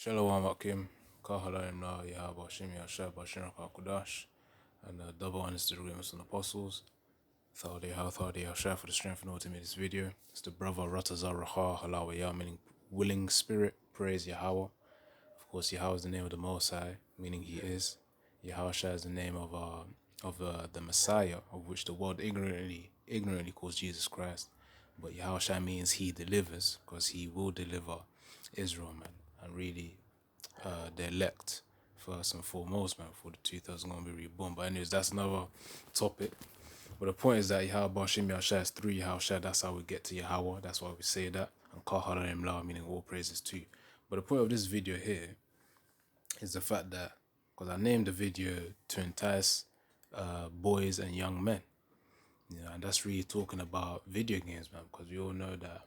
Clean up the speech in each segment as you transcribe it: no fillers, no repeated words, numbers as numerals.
Shalom Akim, Kahalaim Na Yahaba Shimi Ashab Bashir Hakudash, and double honest to the Remus and Apostles. Thawdi How Thawdi Ashab for the strength and to make this video. It's the brother Ratazar Raha Halawa Yah, meaning willing spirit, praise Yahweh. Of course, Yahweh is the name of the Most High, meaning He is. Yahweh is the name of the Messiah, of which the world ignorantly calls Jesus Christ. But Yahweh means He delivers, because He will deliver Israel, man, and really the elect first and foremost, man, before the 2000 gonna be reborn. But anyways, that's another topic. But the point is that Yahweh Bashim Yahshua is through Yahweh. That's how we get to Yahweh. That's why we say that. And Kahalaim La, meaning all praises too. But the point of this video here is the fact that, because I named the video to entice boys and young men, and that's really talking about video games, man, because we all know that,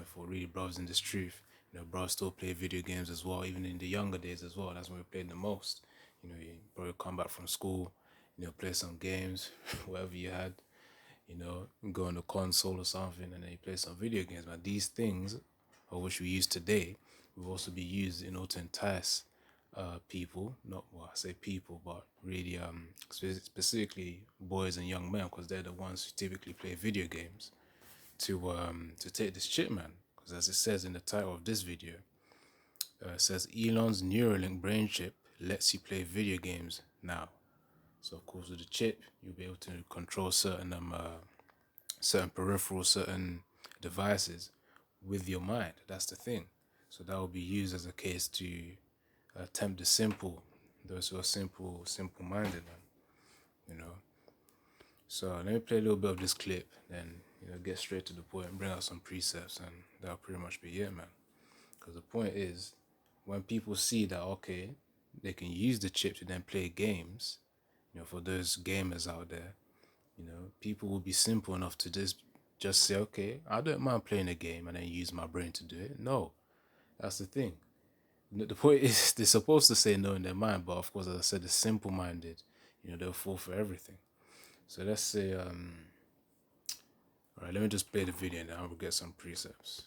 for really brothers in this truth, brothers still play video games as well, even in the younger days as well. That's when we played the most. You probably come back from school, play some games, whatever you had, go on the console or something, and then you play some video games. Man, these things, of which we use today, will also be used in order to entice people, not, well, I say people, but really specifically boys and young men, because they're the ones who typically play video games, to take this chip, man. Because as it says in the title of this video, it says Elon's Neuralink brain chip lets you play video games now. So of course with the chip, you'll be able to control certain peripherals, certain devices with your mind. That's the thing. So that will be used as a case to tempt the simple, those who are simple-minded, man. So let me play a little bit of this clip, then get straight to the point and bring out some precepts, and that'll pretty much be it, man. Because the point is, when people see that, okay, they can use the chip to then play games, for those gamers out there, people will be simple enough to just say, okay, I don't mind playing a game and then use my brain to do it. No, that's the thing. The point is, they're supposed to say no in their mind, but of course, as I said, the simple-minded, they'll fall for everything. So let's say, all right, let me just play the video and then I'll get some precepts.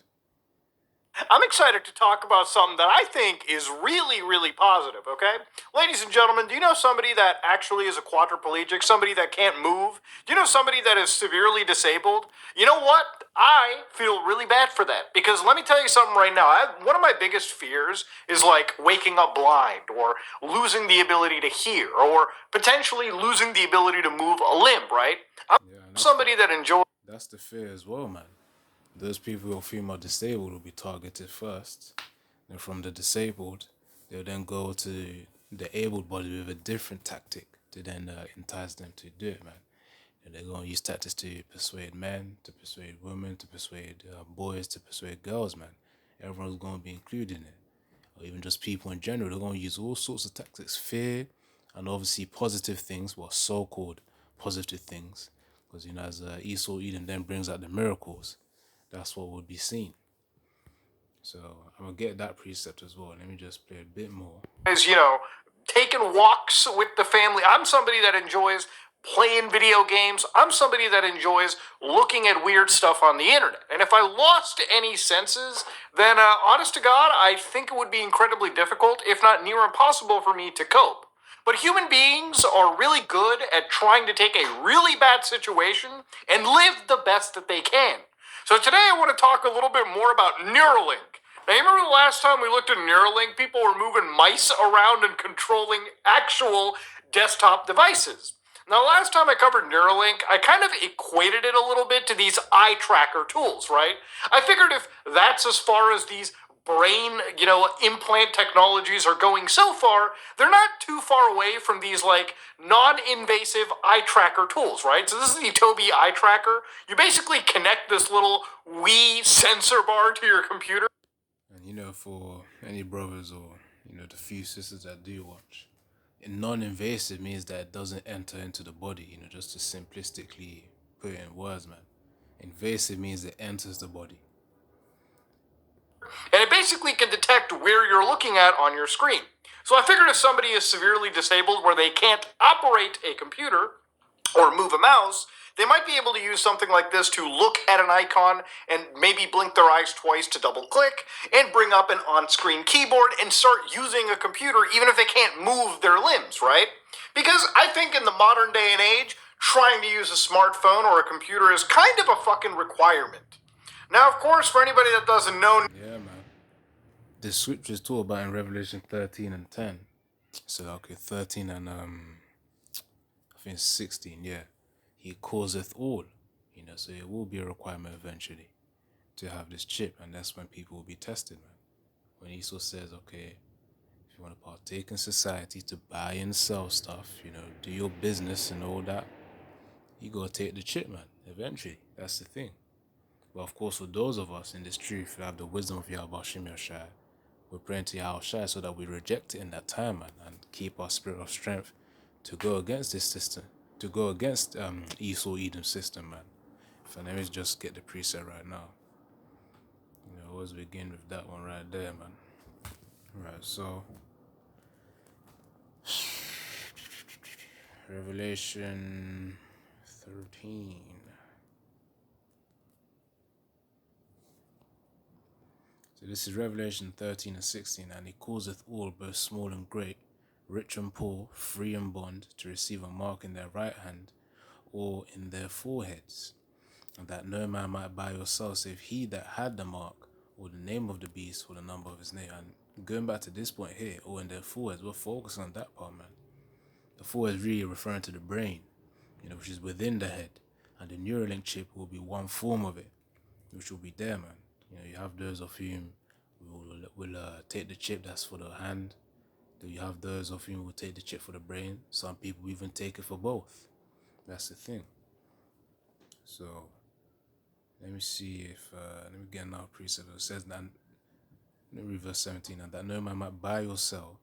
I'm excited to talk about something that I think is really, really positive, okay? Ladies and gentlemen, do you know somebody that actually is a quadriplegic, somebody that can't move? Do you know somebody that is severely disabled? You know what? I feel really bad for that, because let me tell you something right now. One of my biggest fears is like waking up blind, or losing the ability to hear, or potentially losing the ability to move a limb, right? I'm somebody that enjoys... That's the fear as well, man. Those people who feel more disabled will be targeted first. And from the disabled, they'll then go to the able body with a different tactic to then entice them to do it, man. And they're going to use tactics to persuade men, to persuade women, to persuade boys, to persuade girls, man. Everyone's going to be included in it. Or even just people in general, they're going to use all sorts of tactics. Fear, and obviously positive things, well, so-called positive things. Because, as Esau Eden then brings out the miracles, that's what would be seen. So I'm going to get that precept as well. Let me just play a bit more. Is, taking walks with the family. I'm somebody that enjoys playing video games. I'm somebody that enjoys looking at weird stuff on the internet. And if I lost any senses, then honest to God, I think it would be incredibly difficult, if not near impossible, for me to cope. But human beings are really good at trying to take a really bad situation and live the best that they can. So today I want to talk a little bit more about Neuralink. Now, you remember the last time we looked at Neuralink, people were moving mice around and controlling actual desktop devices. Now, last time I covered Neuralink, I kind of equated it a little bit to these eye tracker tools, right? I figured if that's as far as these brain, implant technologies are going so far, they're not too far away from these, like, non-invasive eye tracker tools, right? So this is the Tobii eye tracker. You basically connect this little Wii sensor bar to your computer. And, for any brothers or, the few sisters that do watch, non-invasive means that it doesn't enter into the body, just to simplistically put it in words, man. Invasive means it enters the body. And it basically can detect where you're looking at on your screen. So I figured if somebody is severely disabled where they can't operate a computer or move a mouse, They might be able to use something like this to look at an icon and maybe blink their eyes twice to double click and bring up an on-screen keyboard and start using a computer even if they can't move their limbs, right? Because I think in the modern day and age, trying to use a smartphone or a computer is kind of a fucking requirement. Now, of course, for anybody that doesn't know... Yeah, man. The scriptures talk about in Revelation 13 and 10. So, okay, 13 and I think 16, yeah. He causeth all, so it will be a requirement eventually to have this chip, and that's when people will be tested, man. When Esau says, okay, if you want to partake in society, to buy and sell stuff, do your business and all that, you gotta take the chip, man, eventually. That's the thing. But of course, for those of us in this truth that have the wisdom of Yahweh Shem Yahshai, we're praying to Yahweh Shai so that we reject it in that time, man, and keep our spirit of strength to go against this system, to go against Esau Edom system, man. So let me just get the preset right now. Always begin with that one right there, man. Right, so Revelation 13. So this is Revelation 13 and 16. And he causeth all, both small and great, rich and poor, free and bond, to receive a mark in their right hand or in their foreheads, and that no man might buy or sell save he that had the mark, or the name of the beast, or the number of his name. And going back to this point here, or in their foreheads, we're focusing on that part, man. The forehead is really referring to the brain, which is within the head, and the Neuralink chip will be one form of it, which will be there, man. You have those of whom will take the chip that's for the hand. You have those of whom will take the chip for the brain. Some people even take it for both. That's the thing. So let me see if let me get another precept. It says that, let me read verse 17, and that no man might buy or sell,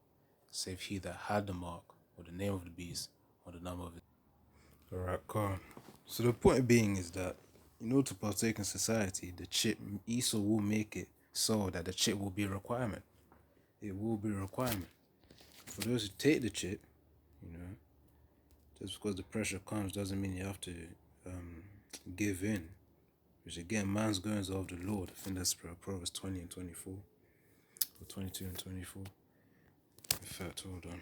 save he that had the mark, or the name of the beast, or the number of it. Alright, cool. So the point being is that in order to partake in society, the chip, Esau will make it so that the chip will be a requirement. It will be a requirement. For those who take the chip, just because the pressure comes doesn't mean you have to give in. Which again, man's goings are of the Lord. I think that's Proverbs 20 and 24. Or 22 and 24. In fact, hold on.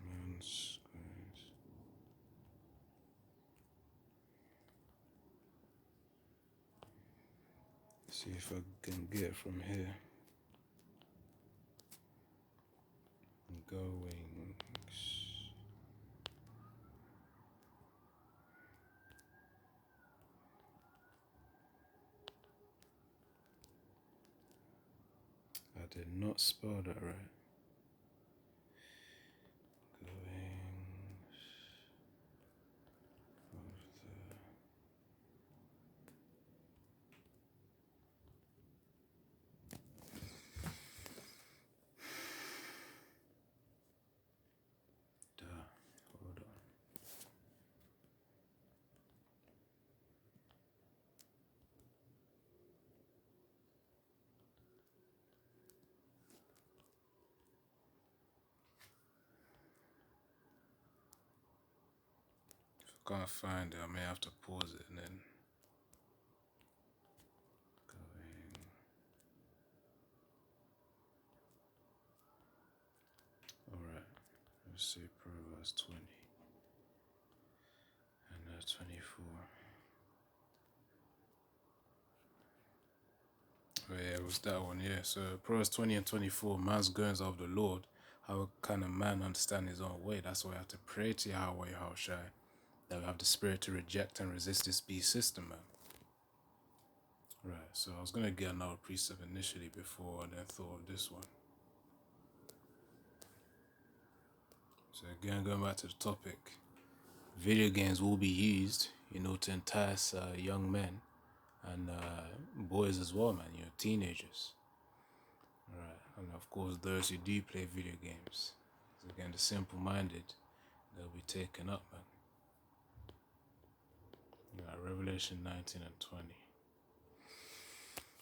Man's goings. See if I can get it from here. Goings. I did not spell that right. Goings of the... Hold on. If I can't find it, I may have to pause it and then... Alright, let's see, Proverbs 20 and 24. Oh yeah, it was that one, yeah. So Proverbs 20 and 24, man's goings are of the Lord. How can a man understand his own way? That's why I have to pray to Yahweh, Shai, that we have the spirit to reject and resist this beast system, man. Right, so I was going to get another precept initially before I then thought of this one. So again, going back to the topic, video games will be used, to entice young men and boys as well, man, teenagers. Right, and of course those who do play video games. So again, the simple-minded, they'll be taken up, man. Right, Revelation 19 and 20.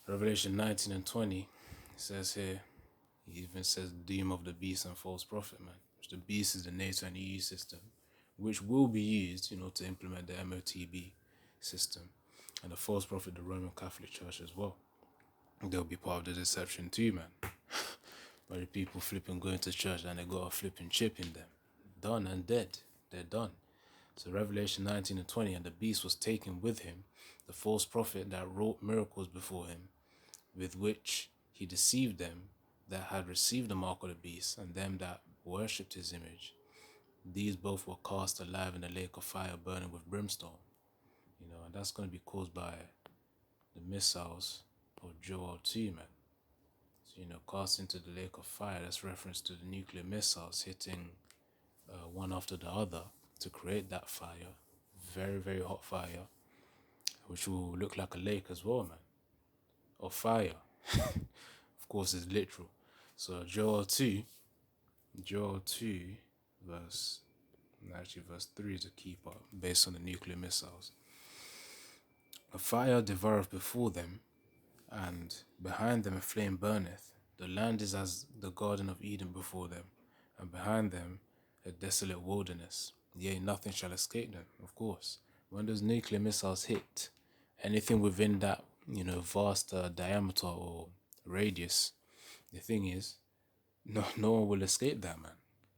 Revelation 19 and 20, it says here, he even says doom of the beast and false prophet, man. Which the beast is the NATO and EU system, which will be used, to implement the MOTB system, and the false prophet, the Roman Catholic Church as well. They'll be part of the deception too, man. But the people flipping going to church and they got a flipping chip in them. Done and dead. They're done. So Revelation 19 and 20, and the beast was taken with him, the false prophet that wrought miracles before him, with which he deceived them that had received the mark of the beast, and them that worshipped his image. These both were cast alive in the lake of fire burning with brimstone. And that's going to be caused by the missiles of Joel 2, man. So, cast into the lake of fire, that's reference to the nuclear missiles hitting one after the other to create that fire. Very, very hot fire, which will look like a lake as well, man. Of fire. Of course, it's literal. So Joel 2, verse 3 is a key part, based on the nuclear missiles. A fire devoureth before them, and behind them a flame burneth. The land is as the Garden of Eden before them, and behind them a desolate wilderness. Yea, nothing shall escape them, of course. When those nuclear missiles hit, anything within that, vast diameter or radius, the thing is, no one will escape that, man.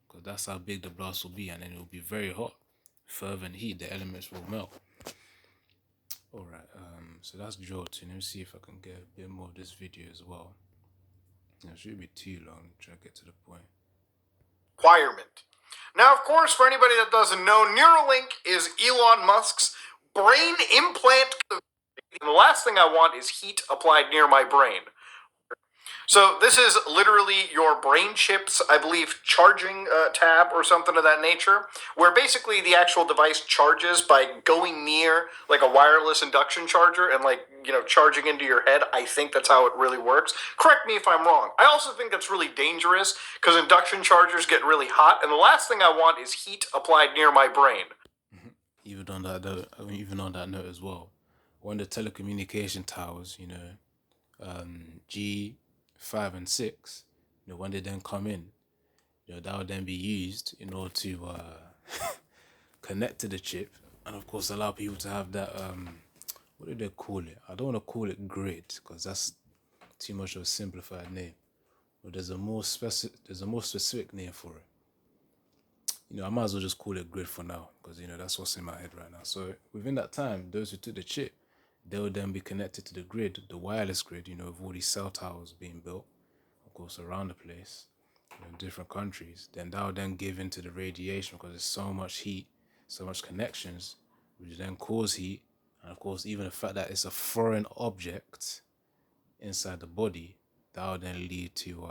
Because that's how big the blast will be, and then it will be very hot. Fervent heat, the elements will melt. Alright, so that's Joel 2. Let me see if I can get a bit more of this video as well. It shouldn't be too long, try to get to the point. Requirement. Now, of course, for anybody that doesn't know, Neuralink is Elon Musk's brain implant. The last thing I want is heat applied near my brain. So this is literally your brain chips, I believe, charging tab or something of that nature, where basically the actual device charges by going near like a wireless induction charger and charging into your head. I think that's how it really works. Correct me if I'm wrong. I also think that's really dangerous because induction chargers get really hot, and the last thing I want is heat applied near my brain. Even on that note as well, when the telecommunication towers, G5 and 6, when they then come in, that would then be used in order to connect to the chip, and of course allow people to have that what do they call it? I don't want to call it grid because that's too much of a simplified name. But there's a more specific name for it. I might as well just call it grid for now because that's what's in my head right now. So within that time, those who took the chip, they will then be connected to the grid, the wireless grid, with all these cell towers being built, of course, around the place, in different countries. Then that will then give into the radiation because there's so much heat, so much connections, which then cause heat. And of course, even the fact that it's a foreign object inside the body, that will then lead to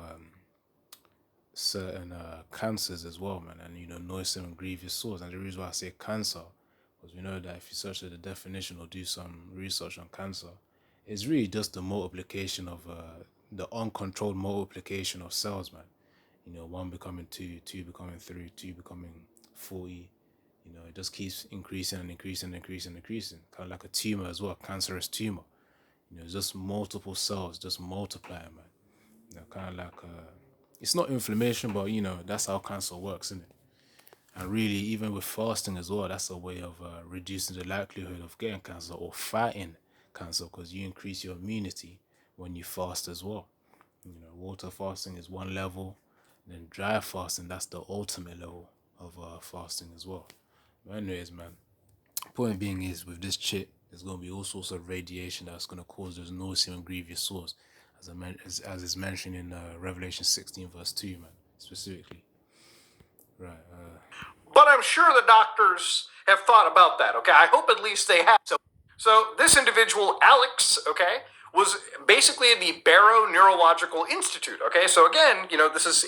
certain cancers as well, man, and noisome and grievous sores. And the reason why I say cancer, because we know that if you search the definition or do some research on cancer, it's really just the multiplication of the uncontrolled multiplication of cells, man. One becoming two, two becoming three, two becoming 40. It just keeps increasing and increasing and increasing and increasing. Kind of like a tumor as well, cancerous tumor. It's just multiple cells just multiplying, man. Kind of like it's not inflammation, but that's how cancer works, isn't it? And really, even with fasting as well, that's a way of reducing the likelihood of getting cancer or fighting cancer because you increase your immunity when you fast as well. Water fasting is one level, then dry fasting, that's the ultimate level of fasting as well. But anyways, man, point being is with this chip, there's going to be all sorts of radiation that's going to cause those noisome and grievous sores, as is mentioned in Revelation 16 verse 2, man, specifically. Right. But I'm sure the doctors have thought about that, okay? I hope at least they have. So this individual, Alex, okay, was basically in the Barrow Neurological Institute, okay? So again, this is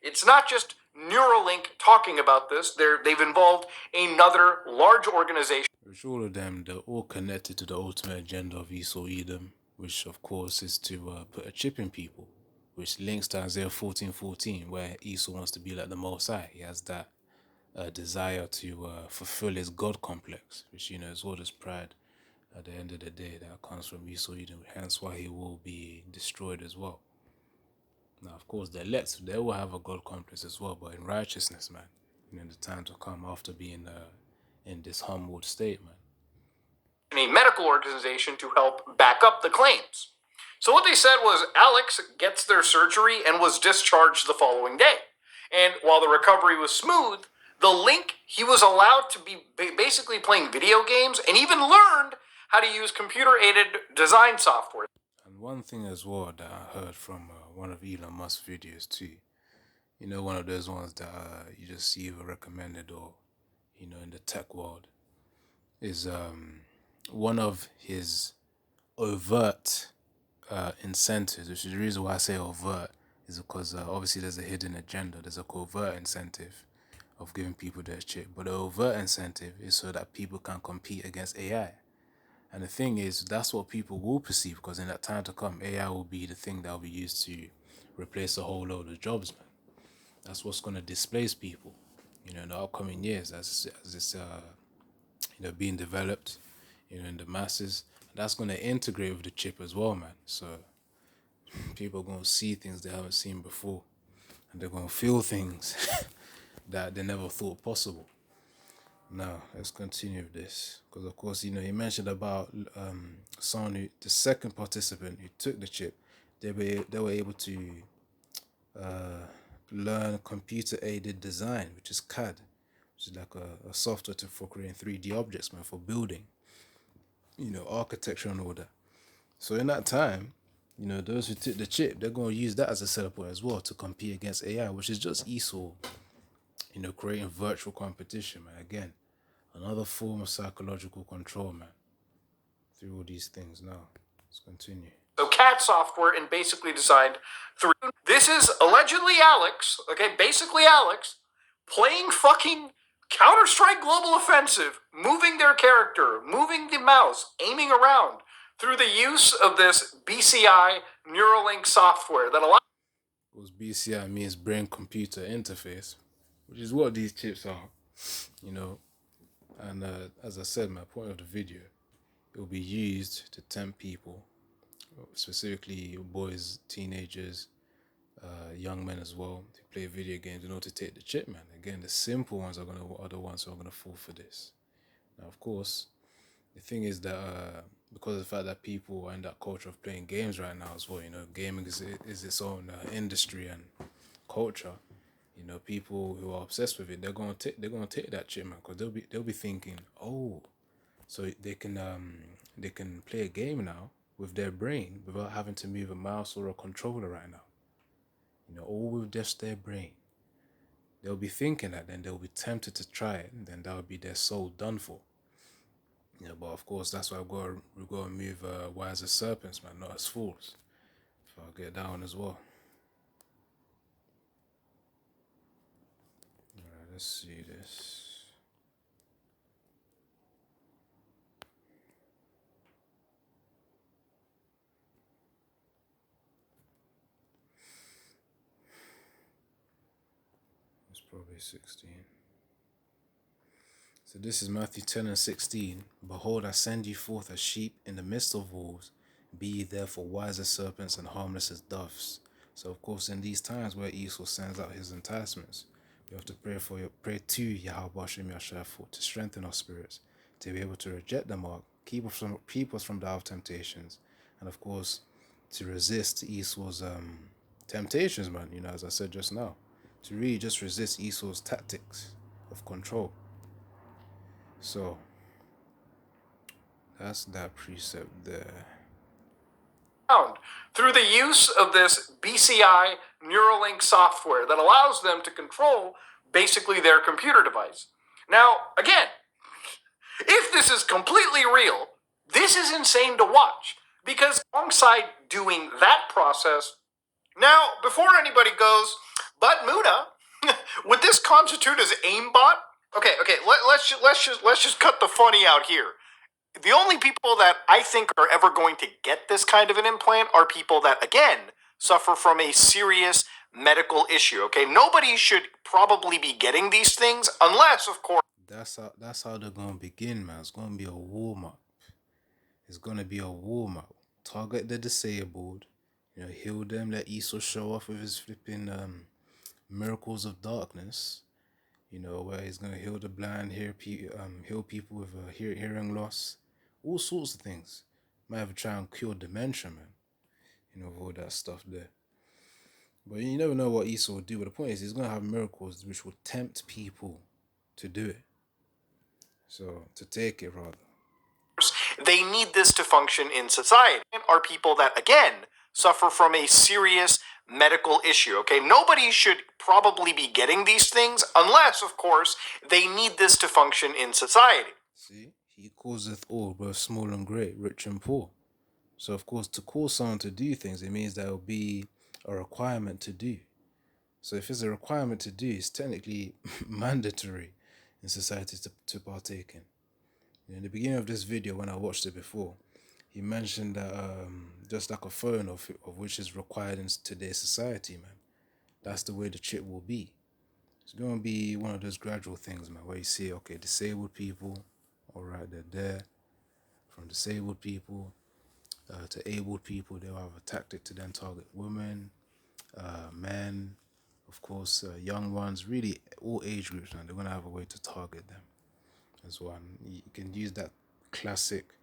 it's not just Neuralink talking about this. They've involved another large organization. Which all of them, they're all connected to the ultimate agenda of Esau Edom, which of course is to put a chip in people, which links to Isaiah 14:14, where Esau wants to be like the Most High. He has that desire to fulfill his God complex, which is all this pride at the end of the day that comes from Esau Edom, hence why he will be destroyed as well. Now, of course, the elect, they will have a God complex as well, but in righteousness, man. the time to come after being in this humbled state, man. A medical organization to help back up the claims. So what they said was Alex gets their surgery and was discharged the following day. And while the recovery was smooth, the link he was allowed to be basically playing video games and even learned how to use computer-aided design software. And one thing as well that I heard from one of Elon Musk's videos too, one of those ones that you just see either recommended or, in the tech world, is one of his overt incentives, which is the reason why I say overt, is because obviously there's a hidden agenda. There's a covert incentive of giving people their chip, but the overt incentive is so that people can compete against AI. And the thing is, that's what people will perceive, because in that time to come, AI will be the thing that will be used to replace a whole load of jobs, man. That's what's going to displace people, in the upcoming years as it's being developed, in the masses. That's going to integrate with the chip as well, man. So people are going to see things they haven't seen before, and they're going to feel things that they never thought possible. Now, let's continue with this, because of course, he mentioned about someone the second participant who took the chip, they were able to learn computer-aided design, which is CAD, which is like a software for creating 3D objects, man, for building, architecture and all that. So in that time, those who took the chip, they're going to use that as a setup point as well to compete against AI, which is just Esau, creating virtual competition, man. Again, another form of psychological control, man, through all these things. Now, let's continue. So CAD software and basically designed through. This is allegedly Alex, okay, basically Alex, playing fucking Counter-Strike Global Offensive, moving their character, moving the mouse, aiming around through the use of this BCI Neuralink software that allows. Because BCI means brain computer interface, which is what these chips are, And as I said, my point of the video, it will be used to tempt people, specifically boys, teenagers, young men as well, to play video games in order to take the chip, man. Again, the simple ones are the ones who are gonna fall for this. Now, of course, the thing is that because of the fact that people are in that culture of playing games right now as well, gaming is its own industry and culture. People who are obsessed with it, they're gonna take that chip, man, because they'll be thinking, oh, so they can play a game now with their brain without having to move a mouse or a controller right now. All with just their brain. They'll be thinking that, then they'll be tempted to try it, and then that would be their soul done for. But of course, that's why we gotta move wise as serpents, man, not as fools. So I'll get that one as well. Alright, let's see this. It's probably 16. So this is Matthew 10 and 16. Behold, I send you forth as sheep in the midst of wolves. Be ye therefore wise as serpents and harmless as doves. So of course, in these times where Esau sends out his enticements, we have to pray to Yahweh Shem Yashar to strengthen our spirits, to be able to reject the mark, keep us from the hour of temptations, and of course, to resist Esau's temptations, man. As I said just now, to really just resist Esau's tactics of control. So that's that precept there. Through the use of this BCI Neuralink software that allows them to control basically their computer device. Now, again, if this is completely real, this is insane to watch, because alongside doing that process, now, before anybody goes, but Muna, would this constitute as aimbot? Okay, let's just cut the funny out here. The only people that I think are ever going to get this kind of an implant are people that, again, suffer from a serious medical issue. Okay, nobody should probably be getting these things unless, of course. That's how they're gonna begin, man. It's gonna be a warm up. It's gonna be a warm up. Target the disabled. Heal them. Let Esau show off with his flipping miracles of darkness. You know, where he's gonna heal the blind, heal people with hearing loss, all sorts of things. Might even try and cure dementia, man. You know, with all that stuff there. But you never know what Esau will do. But the point is, he's gonna have miracles which will tempt people to do it. So to take it rather. They need this to function in society. Are people that, again, suffer from a serious medical issue. Okay, nobody should probably be getting these things unless, of course, they need this to function in society. See, he causeth all, both small and great, rich and poor. So of course, to cause someone to do things, it means there will be a requirement to do. So if it's a requirement to do, it's technically mandatory in society to partake in. In the beginning of this video, when I watched it before, he mentioned that just like a phone of which is required in today's society, man. That's the way the chip will be. It's going to be one of those gradual things, man, where you see, okay, disabled people, all right, they're there. From disabled people to abled people, they'll have a tactic to then target women, men, of course, young ones, really all age groups, man. They're going to have a way to target them as well. And you can use that classic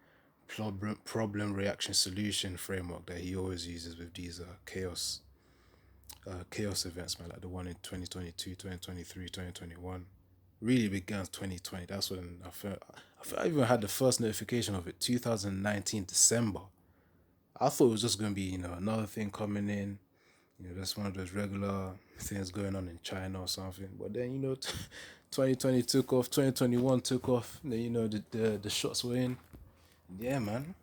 problem reaction solution framework that he always uses with these chaos events, man, like the one in 2022, 2023, 2021. Really began 2020. That's when I even had the first notification of it, 2019 December. I thought it was just going to be, another thing coming in, that's one of those regular things going on in China or something. But then, 2020 took off, 2021 took off, then, the shots were in. Yeah, man.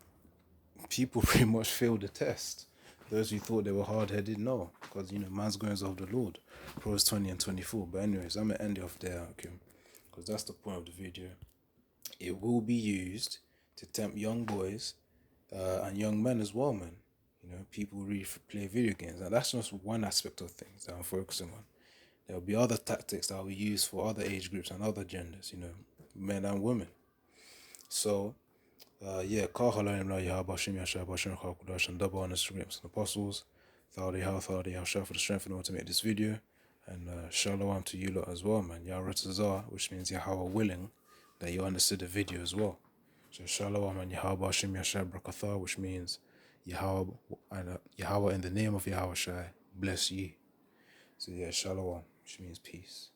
People pretty much failed the test. Those who thought they were hard-headed, no. Because, man's goings of the Lord. Proverbs 20 and 24. But anyways, I'm going to end it off there, okay? Because that's the point of the video. It will be used to tempt young boys and young men as well, man. People really play video games. And that's just one aspect of things that I'm focusing on. There'll be other tactics that will be used for other age groups and other genders, men and women. So, yeah, call Halalim La Yah Bashim Yasha Bashim Khakudash and double on Instagram and apostles. Thought Yah share for the strength in order to make this video. And shalom to you lot as well, man. Yah Ratazar, which means Yahweh willing that you understood the video as well. So shalom and Yahweh Bashim Yasha Brakatha, which means Yahweh and Yahweh in the name of Yahweh Shai bless ye. So yeah, shalom, which means peace.